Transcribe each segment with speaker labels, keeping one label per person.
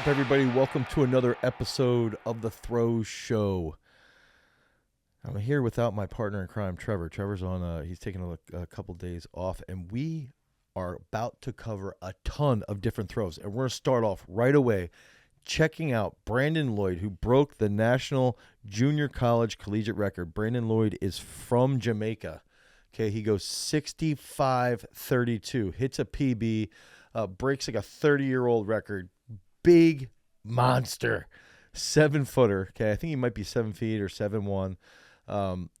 Speaker 1: up, everybody? Welcome to another episode of the Throw Show. I'm here without my partner in crime, Trevor. Trevor's on, he's taking a couple days off, and we are about to cover a ton of different throws. And we're going to start off right away checking out Brandon Lloyd, who broke the national junior college collegiate record. Brandon Lloyd is from Jamaica. Okay, he goes 65-32, hits a PB, breaks like a 30-year-old record. Big monster, 7-footer. Okay, I think he might be 7 feet or 7'1". I'm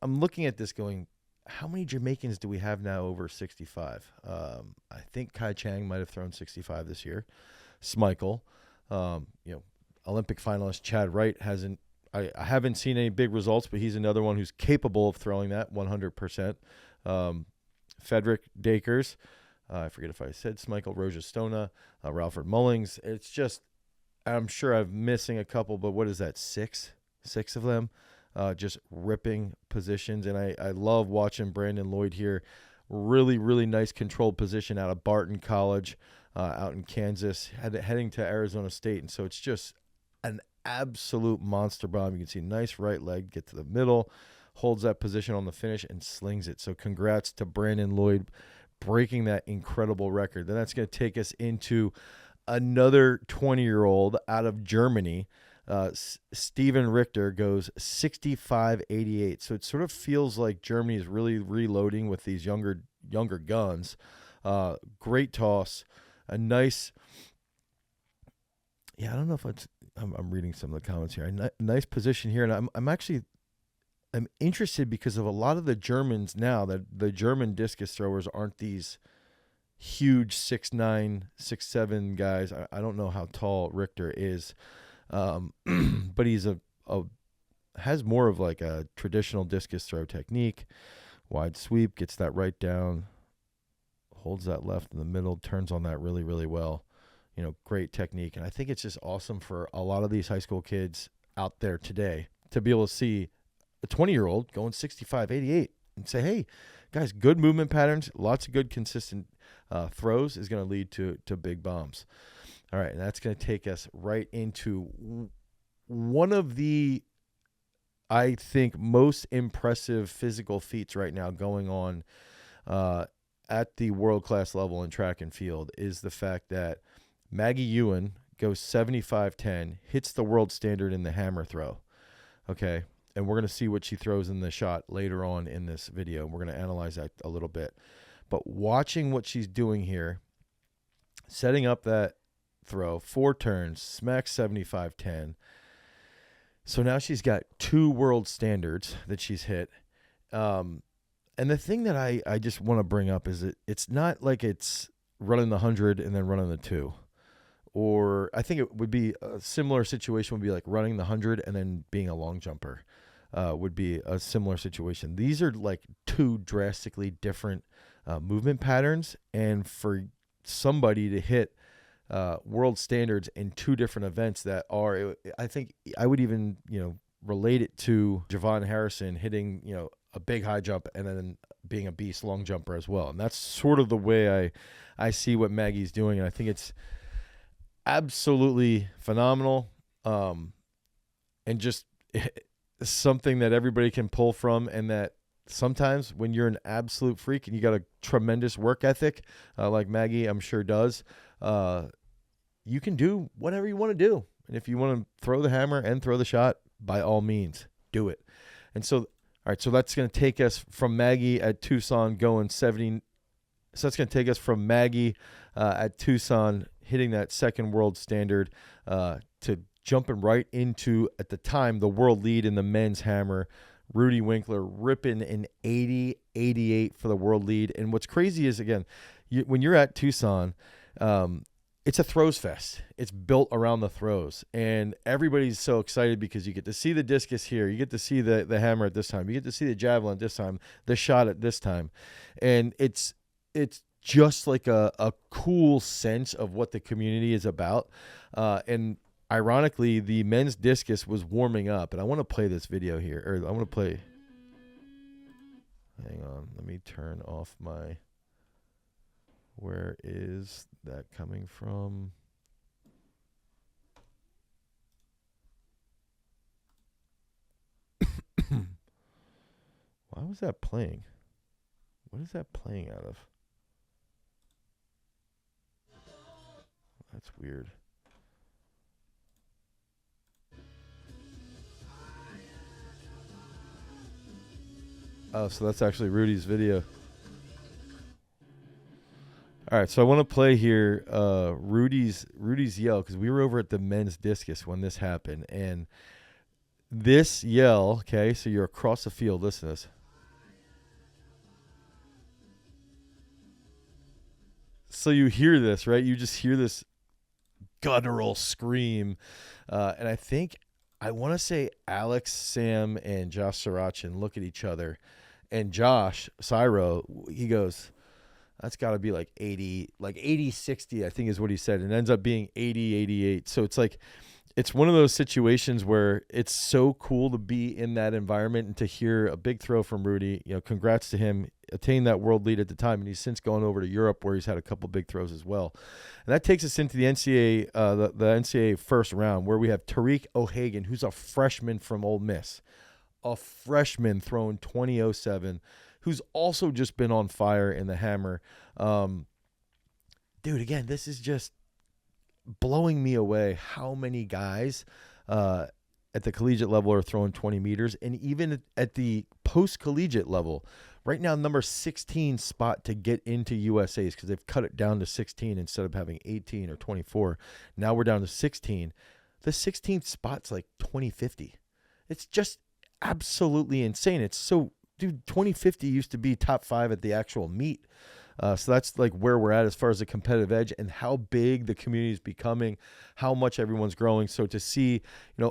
Speaker 1: looking at this going, how many Jamaicans do we have now over 65? I think Kai Chang might have thrown 65 this year. Smichael, Olympic finalist Chad Wright hasn't. I haven't seen any big results, but he's another one who's capable of throwing that 100%. Frederick Dakers. I forget if I said Smichael, Roja Stona, Ralford Mullings. It's just, I'm sure I'm missing a couple, but what is that, six of them just ripping positions. And I love watching Brandon Lloyd here. Really, really nice controlled position out of Barton College out in Kansas, heading to Arizona State. And so it's just an absolute monster bomb. You can see nice right leg, get to the middle, holds that position on the finish, and slings it. So congrats to Brandon Lloyd breaking that incredible record. Then that's going to take us into another 20-year-old out of Germany. Steven Richter goes 65-88. So it sort of feels like Germany is really reloading with these younger guns. Great toss. A nice, I don't know if I'm reading some of the comments here. A nice position here, and I'm interested because of a lot of the Germans now, that the German discus throwers aren't these huge 6'9", 6'7" guys. I don't know how tall Richter is, but he's has more of like a traditional discus throw technique. Wide sweep, gets that right down, holds that left in the middle, turns on that really, really well. Great technique. And I think it's just awesome for a lot of these high school kids out there today to be able to see a 20-year-old going 65-88 and say, hey, guys, good movement patterns, lots of good consistent throws is going to lead to big bombs. All right, and that's going to take us right into one of the, I think, most impressive physical feats right now going on at the world-class level in track and field is the fact that Maggie Ewan goes 75-10, hits the world standard in the hammer throw. Okay. And we're going to see what she throws in the shot later on in this video. We're going to analyze that a little bit. But watching what she's doing here, setting up that throw, 4 turns, smacks 75-10. So now she's got 2 world standards that she's hit. And the thing that I just want to bring up is that it's not like it's running the 100 and then running the 2. Or I think it would be a similar situation would be like running the 100 and then being a long jumper. Would be a similar situation. These are like 2 drastically different movement patterns, and for somebody to hit world standards in 2 different events that are, I think I would even relate it to Javon Harrison hitting a big high jump and then being a beast long jumper as well. And that's sort of the way I see what Maggie's doing, and I think it's absolutely phenomenal, and just something that everybody can pull from, and that sometimes when you're an absolute freak and you got a tremendous work ethic, like Maggie I'm sure does, you can do whatever you want to do. And if you want to throw the hammer and throw the shot, by all means, do it. And so, all right, so that's going to take us from Maggie at Tucson going 70. So that's going to take us from Maggie at Tucson hitting that second world standard to jumping right into, at the time, the world lead in the men's hammer. Rudy Winkler ripping an 80-88 for the world lead. And what's crazy is, again, when you're at Tucson, it's a throws fest. It's built around the throws. And everybody's so excited because you get to see the discus here. You get to see the hammer at this time. You get to see the javelin at this time, the shot at this time. And it's just like a cool sense of what the community is about. And ironically, the men's discus was warming up, and I want to play this video here, or I want to play. Hang on, let me turn off my. Where is that coming from? Why was that playing? What is that playing out of? That's weird. Oh, so that's actually Rudy's video. All right, so I want to play here Rudy's yell, because we were over at the men's discus when this happened, and this yell, okay, so you're across the field. Listen to this. So you hear this, right? You just hear this guttural scream, and I want to say Alex, Sam, and Josh Sarachin look at each other, and Josh Cyro, he goes, that's got to be like 80, 60, I think is what he said. And it ends up being 80, 88. So it's like, it's one of those situations where it's so cool to be in that environment and to hear a big throw from Rudy. You know, congrats to him, attained that world lead at the time. And he's since gone over to Europe where he's had a couple big throws as well. And that takes us into the NCAA, the NCAA first round, where we have Tariq Ohagen, who's a freshman from Ole Miss, a freshman throwing 20.07, who's also just been on fire in the hammer. Dude, again, this is just blowing me away how many guys at the collegiate level are throwing 20 meters. And even at the post-collegiate level, right now, number 16 spot to get into USA's, because they've cut it down to 16 instead of having 18 or 24. Now we're down to 16. The 16th spot's like 2050. It's just absolutely insane. It's so... Dude, 2050 used to be top 5 at the actual meet. So that's like where we're at as far as the competitive edge and how big the community is becoming, how much everyone's growing. So to see,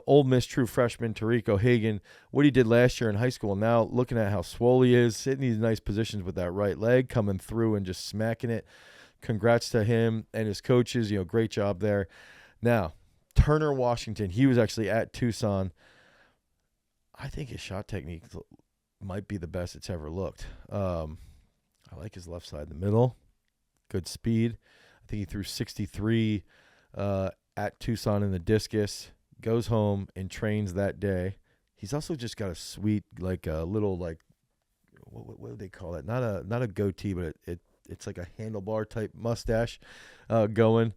Speaker 1: Ole Miss true freshman Tariq Ohagen, what he did last year in high school, now looking at how swole he is, sitting these nice positions with that right leg, coming through and just smacking it. Congrats to him and his coaches. Great job there. Now, Turner Washington, he was actually at Tucson. I think his shot technique might be the best it's ever looked. I like his left side in the middle. Good speed. I think he threw 63 at Tucson in the discus. Goes home and trains that day. He's also just got a sweet, like a little, like, what do they call it? Not a goatee, but it's like a handlebar type mustache going.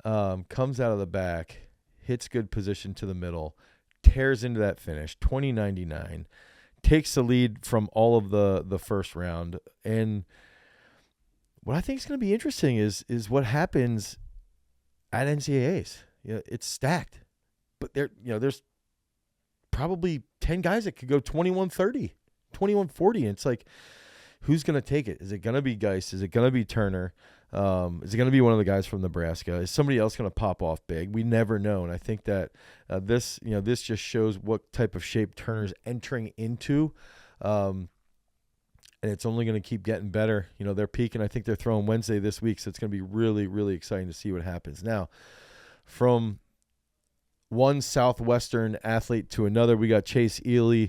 Speaker 1: Comes out of the back, hits good position to the middle, tears into that finish, 20.99. Takes the lead from all of the first round. And what I think is going to be interesting is what happens at NCAAs. It's stacked. But there's probably 10 guys that could go 21.30, 21.40. And it's like, who's going to take it? Is it going to be Geist? Is it going to be Turner? Is it going to be one of the guys from Nebraska? Is somebody else going to pop off big? We never know. And I think that this just shows what type of shape Turner's entering into. And it's only going to keep getting better. They're peaking. I think they're throwing Wednesday this week. So it's going to be really, really exciting to see what happens. Now, from one Southwestern athlete to another, we got Chase Ely,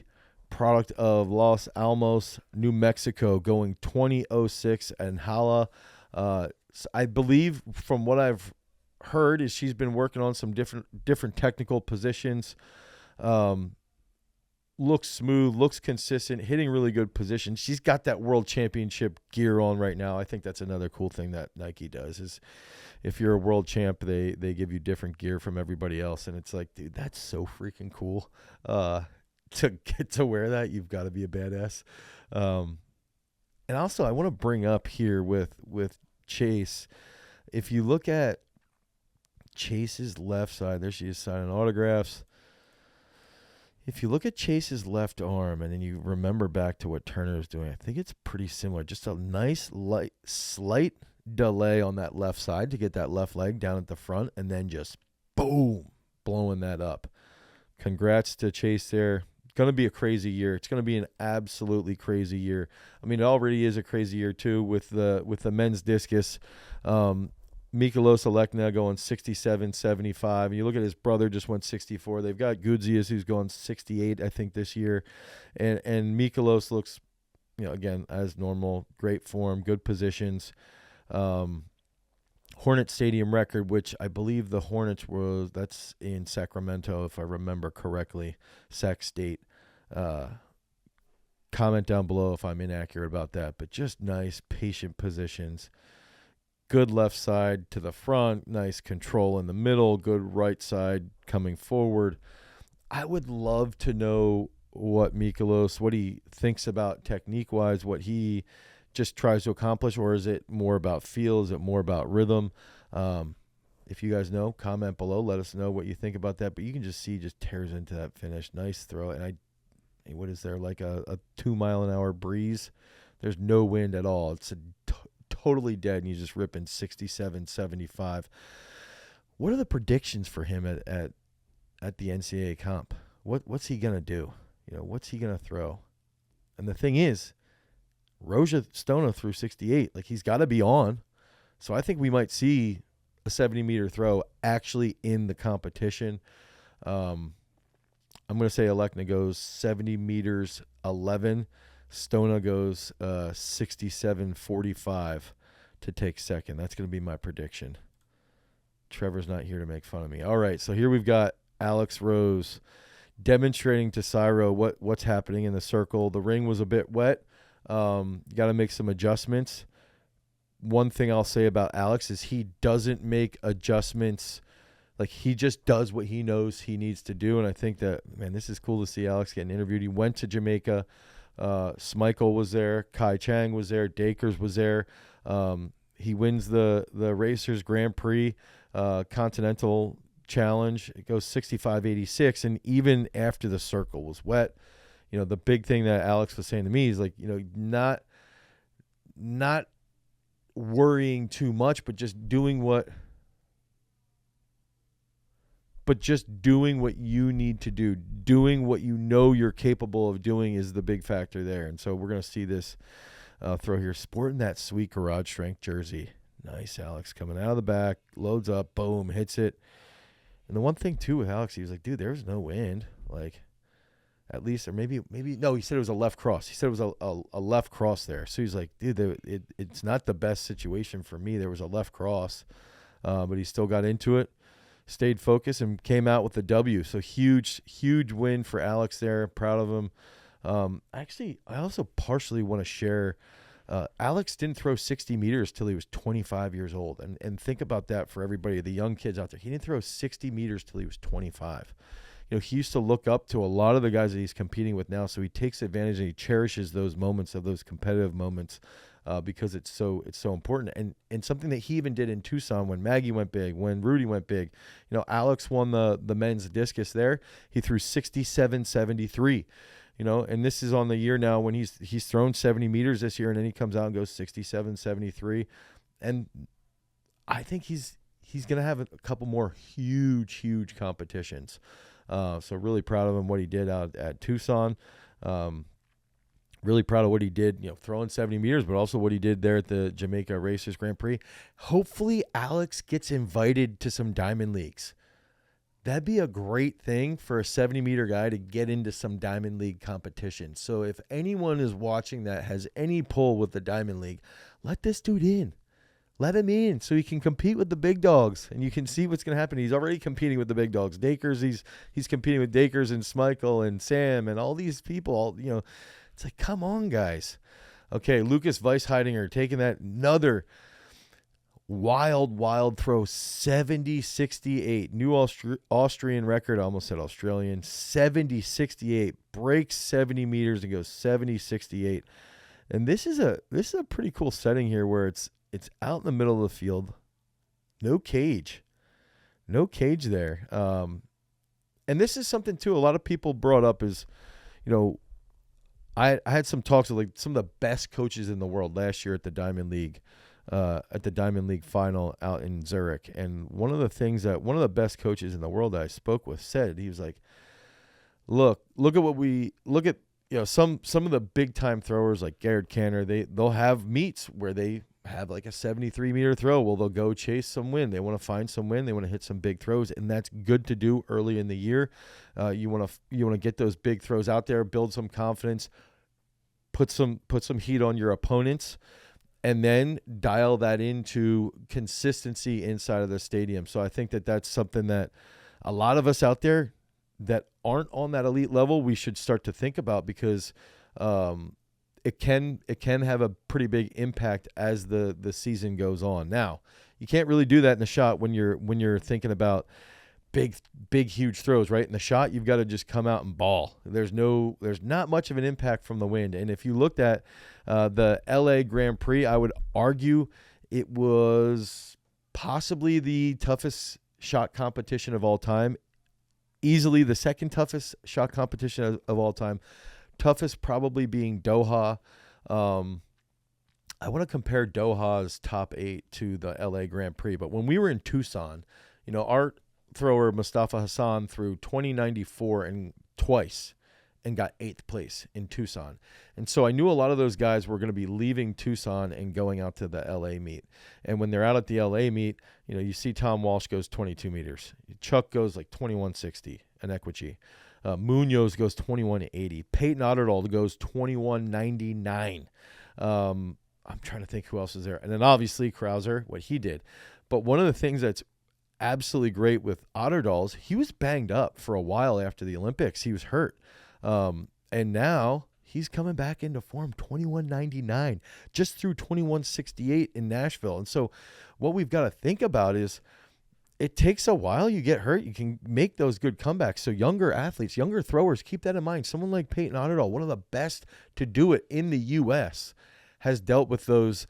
Speaker 1: product of Los Alamos, New Mexico, going 20.06 and Hala. I believe from what I've heard is she's been working on some different technical positions. Looks smooth, looks consistent, hitting really good positions. She's got that world championship gear on right now. I think that's another cool thing that Nike does is if you're a world champ, they give you different gear from everybody else. And it's like, dude, that's so freaking cool. To get to wear that, you've got to be a badass. And also, I want to bring up here with Chase, if you look at Chase's left side, there she is signing autographs. If you look at Chase's left arm and then you remember back to what Turner is doing, I think it's pretty similar. Just a nice, slight delay on that left side to get that left leg down at the front and then just, boom, blowing that up. Congrats to Chase there. Going to be a crazy year. It's going to be an absolutely crazy year. I mean, it already is a crazy year too with the men's discus. Mikalo Select now going 67-75. And you look at his brother just went 64. They've got Gudzius who's going 68, I think, this year. And Mikalos looks, again, as normal, great form, good positions. Hornet Stadium record, which I believe the Hornets that's in Sacramento, if I remember correctly, Sac State. comment down below if I'm inaccurate about that, but just nice, patient positions. Good left side to the front, nice control in the middle, good right side coming forward. I would love to know what he thinks about technique-wise, what he just tries to accomplish, or is it more about feel? Is it more about rhythm? If you guys know, comment below. Let us know what you think about that. But you can just see, just tears into that finish. Nice throw. And what is there, like a 2 mile an hour breeze? There's no wind at all. It's totally dead, and he's just ripping 67, 75. What are the predictions for him at the NCAA comp? What's he gonna do? What's he gonna throw? And the thing is, Roja Stono threw 68. Like, he's got to be on. So I think we might see a 70-meter throw actually in the competition. I'm going to say Alekna goes 70 meters 11. Stona goes 67.45 to take second. That's going to be my prediction. Trevor's not here to make fun of me. All right, so here we've got Alex Rose demonstrating to Cyro what's happening in the circle. The ring was a bit wet. You got to make some adjustments. One thing I'll say about Alex is he doesn't make adjustments. Like, he just does what he knows he needs to do. And I think that, man, this is cool to see Alex getting interviewed. He went to Jamaica. Smichael was there. Kai Chang was there. Dakers was there. He wins the Racers Grand Prix Continental Challenge. It goes 65.86. And even after the circle was wet, the big thing that Alex was saying to me is, like, not worrying too much, but just doing what you need to do. Doing what you know you're capable of doing is the big factor there. And so we're going to see this throw here. Sporting that sweet garage strength jersey. Nice, Alex, coming out of the back, loads up, boom, hits it. And the one thing, too, with Alex, he was like, dude, there's no wind. Like, at least, or maybe no, he said it was a left cross. He said it was a left cross there. So he's like, dude, it's not the best situation for me. There was a left cross, but he still got into it, stayed focused, and came out with the W. So huge win for Alex there. Proud of him. Actually, I also partially want to share, Alex didn't throw 60 meters till he was 25 years old. And think about that for everybody, the young kids out there. He didn't throw 60 meters till he was 25. He used to look up to a lot of the guys that he's competing with now, so he takes advantage and he cherishes those moments, of those competitive moments, because it's so important. And something that he even did in Tucson when Maggie went big, when Rudy went big. Alex won the men's discus there. He threw 67.73. And this is on the year now when he's thrown 70 meters this year, and then he comes out and goes 67.73. And I think he's going to have a couple more huge competitions. So really proud of him, what he did out at Tucson. Really proud of what he did, throwing 70 meters, but also what he did there at the Jamaica Racers Grand Prix. Hopefully Alex gets invited to some Diamond Leagues. That'd be a great thing for a 70-meter guy to get into some Diamond League competition. So if anyone is watching that has any pull with the Diamond League, let this dude in. Let him in so he can compete with the big dogs, and you can see what's going to happen. He's already competing with the big dogs. Dakers, he's competing with Dakers and Smichael and Sam and all these people. It's like, come on, guys. Okay, Lucas Weisheidinger taking that, another wild throw, 70.68. New Austrian record. I almost said Australian. 70.68. Breaks 70 meters and goes 70.68. And this is a pretty cool setting here where it's out in the middle of the field. No cage there. And this is something too, a lot of people brought up is, I had some talks with, like, some of the best coaches in the world last year at the Diamond League final out in Zurich. And one of the best coaches in the world that I spoke with said, he was like, look at some of the big time throwers like Garrett Canner, they'll have meets where they have like a 73-meter throw. Well, they'll go chase some wind. They want to find some wind. They want to hit some big throws, and that's good to do early in the year. You want to get those big throws out there, build some confidence, put some heat on your opponents, and then dial that into consistency inside of the stadium. So I think that that's something that a lot of us out there that aren't on that elite level, we should start to think about, because it can have a pretty big impact as the season goes on. Now, you can't really do that in the shot when you're thinking about big huge throws, right? In the shot, you've got to just come out and ball. There's not much of an impact from the wind. And if you looked at the LA Grand Prix, I would argue it was possibly the toughest shot competition of all time. Easily the second toughest shot competition of all time. Toughest probably being Doha. I want to compare Doha's top 8 to the LA Grand Prix. But when we were in Tucson, our thrower Mustafa Hassan threw 2094 and twice and got 8th place in Tucson. And so I knew a lot of those guys were going to be leaving Tucson and going out to the LA meet. And when they're out at the LA meet, you see Tom Walsh goes 22 meters. Chuck goes like 2160, an equity. Munoz goes 2180. Peyton Otterdahl goes 2199. I'm trying to think who else is there. And then obviously Crouser, what he did. But one of the things that's absolutely great with Otterdahl's, he was banged up for a while after the Olympics. He was hurt. And now he's coming back into form, 2199, just through 2168 in Nashville. And so what we've got to think about is it takes a while. You get hurt, you can make those good comebacks. So younger athletes, younger throwers, keep that in mind. Someone like Peyton Otterdahl, one of the best to do it in the U.S., has dealt with those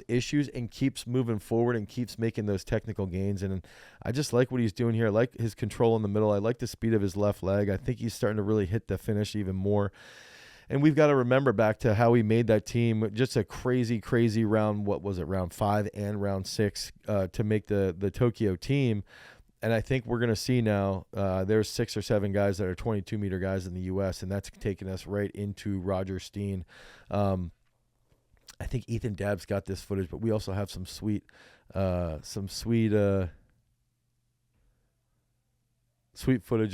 Speaker 1: issues and keeps moving forward and keeps making those technical gains. And I just like what he's doing here. I like his control in the middle. I like the speed of his left leg. I think he's starting to really hit the finish even more. And we've got to remember back to how he made that team, just a crazy, crazy round. What was it, round 5 and round 6 to make the Tokyo team. And I think we're going to see now there's 6 or 7 guys that are 22-meter guys in the U.S., and that's taking us right into Roger Steen. I think Ethan Dabbs got this footage, but we also have some sweet footage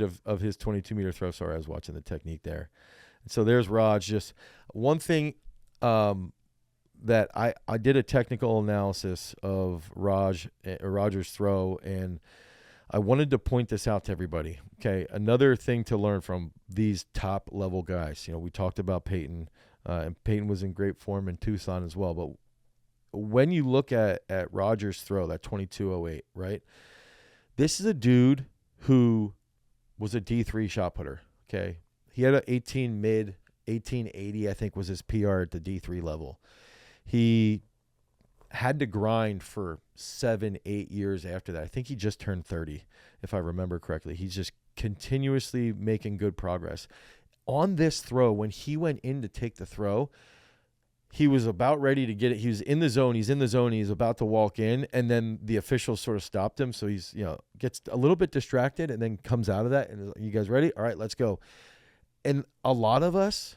Speaker 1: of his 22-meter throw. Sorry, I was watching the technique there. And so there's Raj. Just one thing that I did a technical analysis of Roger's throw, and I wanted to point this out to everybody. Okay, another thing to learn from these top-level guys. We talked about Peyton. And Peyton was in great form in Tucson as well. But when you look at Roger's throw, that 2208, right? This is a dude who was a D3 shot putter, okay? He had an 18 mid, 1880, I think was his PR at the D3 level. He had to grind for 7-8 years after that. I think he just turned 30, if I remember correctly. He's just continuously making good progress. On this throw, when he went in to take the throw, he was about ready to get it. He was in the zone. He's in the zone. He's about to walk in, and then the officials sort of stopped him. So he's, gets a little bit distracted and then comes out of that. And you guys ready? All right, let's go. And a lot of us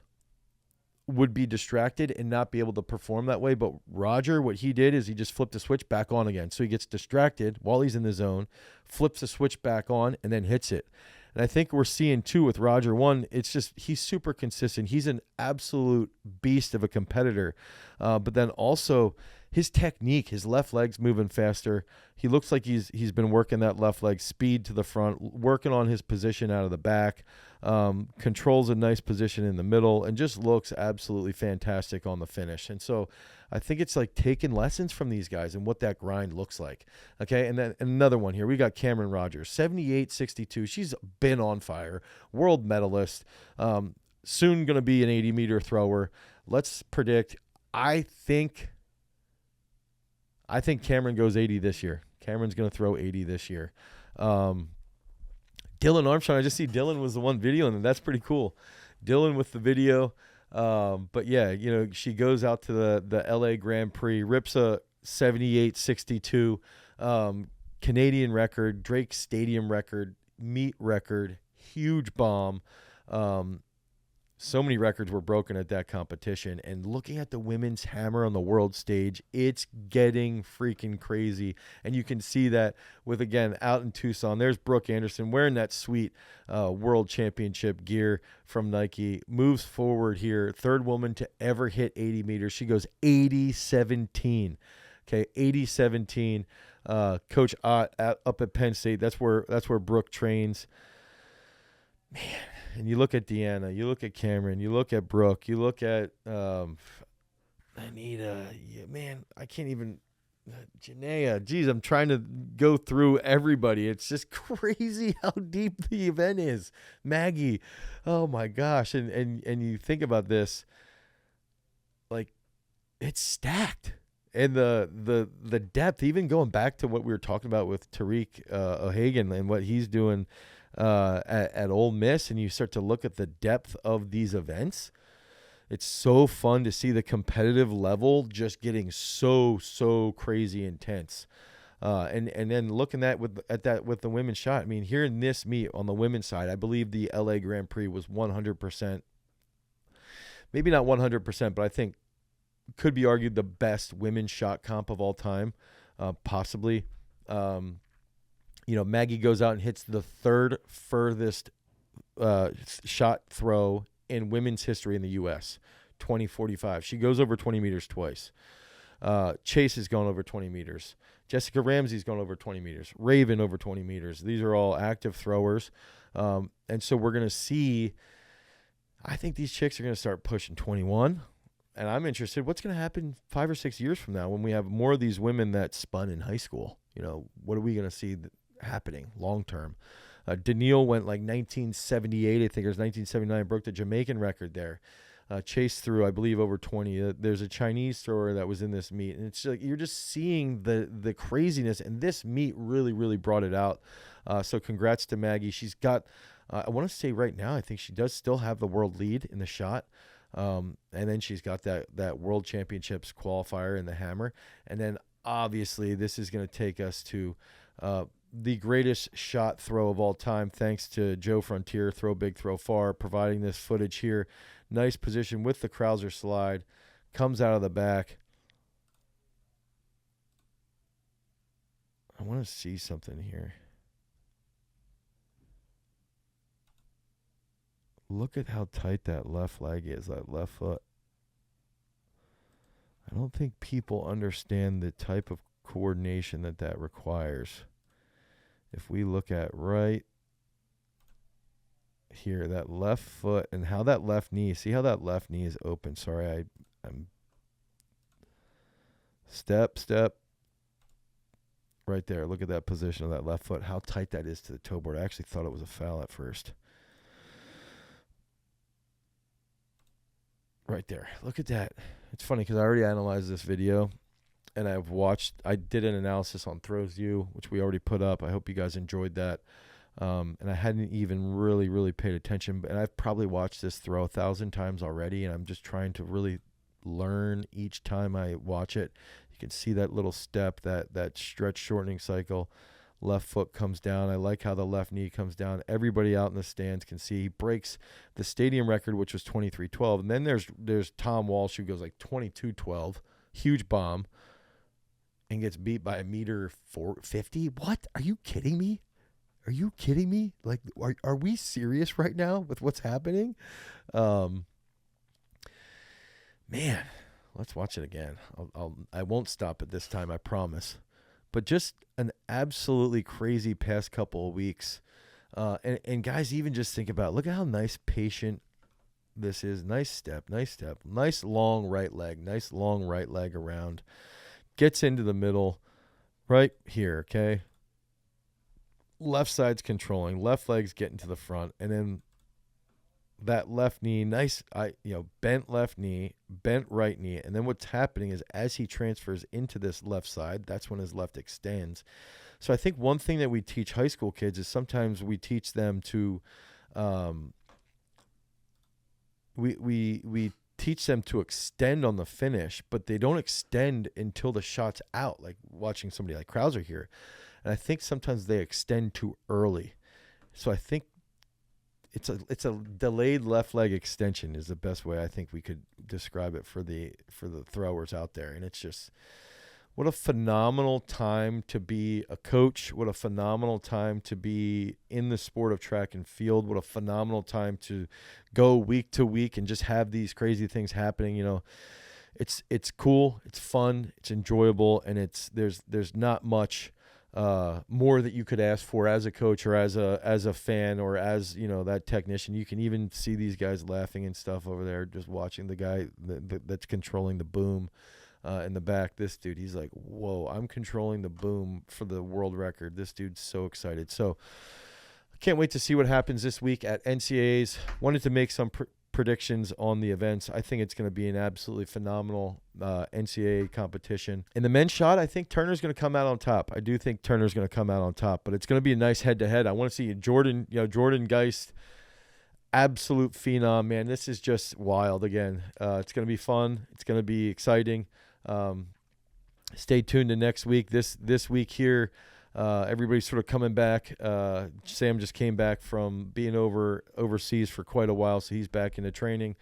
Speaker 1: would be distracted and not be able to perform that way. But Roger, what he did is he just flipped the switch back on again. So he gets distracted while he's in the zone, flips the switch back on, and then hits it. And I think we're seeing, too, with Roger, one, it's just he's super consistent. He's an absolute beast of a competitor. But then also his technique, his left leg's moving faster. He looks like he's been working that left leg, speed to the front, working on his position out of the back, controls a nice position in the middle, and just looks absolutely fantastic on the finish. And so I think it's like taking lessons from these guys and what that grind looks like. Okay, and then another one here. We got Cameron Rogers, 78.62. She's been on fire, world medalist, soon going to be an 80-meter thrower. Let's predict. I think Cameron goes 80 this year. Cameron's going to throw 80 this year. Dylan Armstrong, I just see Dylan was the one videoing, and that's pretty cool. Dylan with the video. But yeah, she goes out to the LA Grand Prix, rips a 78.62, Canadian record, Drake Stadium record, meet record, huge bomb. So many records were broken at that competition. And looking at the women's hammer on the world stage, it's getting freaking crazy. And you can see that with, again, out in Tucson. There's Brooke Anderson wearing that sweet world championship gear from Nike. Moves forward here. Third woman to ever hit 80 meters. She goes 80-17. Okay, 80-17. Coach Ott up at Penn State. That's where Brooke trains. Man. and you look at Deanna, you look at Cameron, you look at Brooke, you look at Anita, yeah, man, I can't even. Janaea, geez, I'm trying to go through everybody. It's just crazy how deep the event is. Maggie, oh my gosh, and you think about this, like it's stacked, and the depth. Even going back to what we were talking about with Tariq Ohagen and what he's doing at Ole Miss, and you start to look at the depth of these events. It's so fun to see the competitive level just getting so crazy intense, and then looking at that with the women's shot. I mean, here in this meet on the women's side, I believe the LA Grand Prix was 100%, maybe not 100%, but I think could be argued the best women's shot comp of all time, possibly. Maggie goes out and hits the third furthest shot throw in women's history in the U.S., 2045. She goes over 20 meters twice. Chase has gone over 20 meters. Jessica Ramsey's gone over 20 meters. Raven over 20 meters. These are all active throwers. And so we're going to see, I think these chicks are going to start pushing 21. And I'm interested, what's going to happen 5 or 6 years from now when we have more of these women that spun in high school? What are we going to see happening long term? Daniil went like 1978, I think it was 1979, broke the Jamaican record there. Chase threw, I believe, over 20. There's a Chinese thrower that was in this meet, and it's like you're just seeing the craziness, and this meet really brought it out. So congrats to Maggie. She's got, I want to say right now, I think she does still have the world lead in the shot. And then she's got that World Championships qualifier in the hammer. And then obviously this is going to take us to the greatest shot throw of all time, thanks to Joe Frontier, Throw Big, Throw Far, providing this footage here. Nice position with the Crouser slide. Comes out of the back. I want to see something here. Look at how tight that left leg is, that left foot. I don't think people understand the type of coordination that requires. If we look at right here, that left foot and how that left knee, see how that left knee is open. Sorry, I'm step. Right there. Look at that position of that left foot, how tight that is to the toe board. I actually thought it was a foul at first. Right there. Look at that. It's funny because I already analyzed this video. And I did an analysis on ThrowsU, which we already put up. I hope you guys enjoyed that. And I hadn't even really paid attention. And I've probably watched this throw 1,000 times already. And I'm just trying to really learn each time I watch it. You can see that little step, that stretch shortening cycle. Left foot comes down. I like how the left knee comes down. Everybody out in the stands can see. He breaks the stadium record, which was 23:12. And then there's Tom Walsh, who goes like 22:12. Huge bomb. And gets beat by 1.50 m. What? Are you kidding me? Are you kidding me? Like, are we serious right now with what's happening? Man, let's watch it again. I won't stop it this time, I promise. But just an absolutely crazy past couple of weeks. And guys, even just think about, look at how nice, patient this is. Nice step. Nice long right leg around. Gets into the middle right here, okay? Left side's controlling. Left leg's getting to the front. And then that left knee, bent left knee, bent right knee. And then what's happening is as he transfers into this left side, that's when his left extends. So I think one thing that we teach high school kids is sometimes we teach them to we teach them to extend on the finish, but they don't extend until the shot's out, like watching somebody like Crouser here. And I think sometimes they extend too early. So I think it's a delayed left leg extension is the best way I think we could describe it for the throwers out there. And it's just, what a phenomenal time to be a coach. What a phenomenal time to be in the sport of track and field. What a phenomenal time to go week to week and just have these crazy things happening. It's cool, it's fun, it's enjoyable, and there's not much more that you could ask for as a coach or as a fan or as, that technician. You can even see these guys laughing and stuff over there just watching the guy that's controlling the boom in the back. This dude, he's like, whoa, I'm controlling the boom for the world record. This dude's so excited. So I can't wait to see what happens this week at NCAAs. Wanted to make some predictions on the events. I think it's going to be an absolutely phenomenal NCAA competition. In the men's shot, I think Turner's going to come out on top. I do think Turner's going to come out on top, but it's going to be a nice head-to-head. I want to see Jordan Geist, absolute phenom, man. This is just wild again. It's going to be fun. It's going to be exciting. Stay tuned to next week. This week here, everybody's sort of coming back. Sam just came back from being overseas for quite a while, so he's back into training.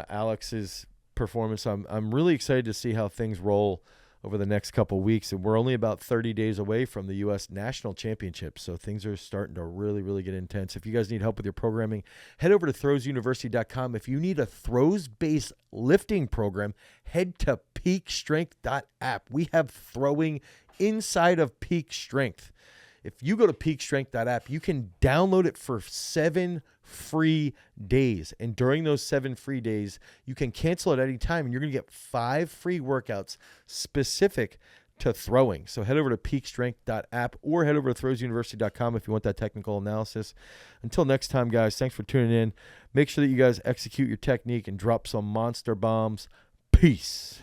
Speaker 1: Alex's performance, I'm really excited to see how things roll over the next couple weeks, and we're only about 30 days away from the U.S. National Championship, so things are starting to really, really get intense. If you guys need help with your programming, head over to throwsuniversity.com. If you need a throws-based lifting program, head to peakstrength.app. We have throwing inside of Peak Strength. If you go to peakstrength.app, you can download it for 7 free days. And during those 7 free days, you can cancel at any time, and you're going to get 5 free workouts specific to throwing. So head over to peakstrength.app or head over to throwsuniversity.com if you want that technical analysis. Until next time, guys, thanks for tuning in. Make sure that you guys execute your technique and drop some monster bombs. Peace.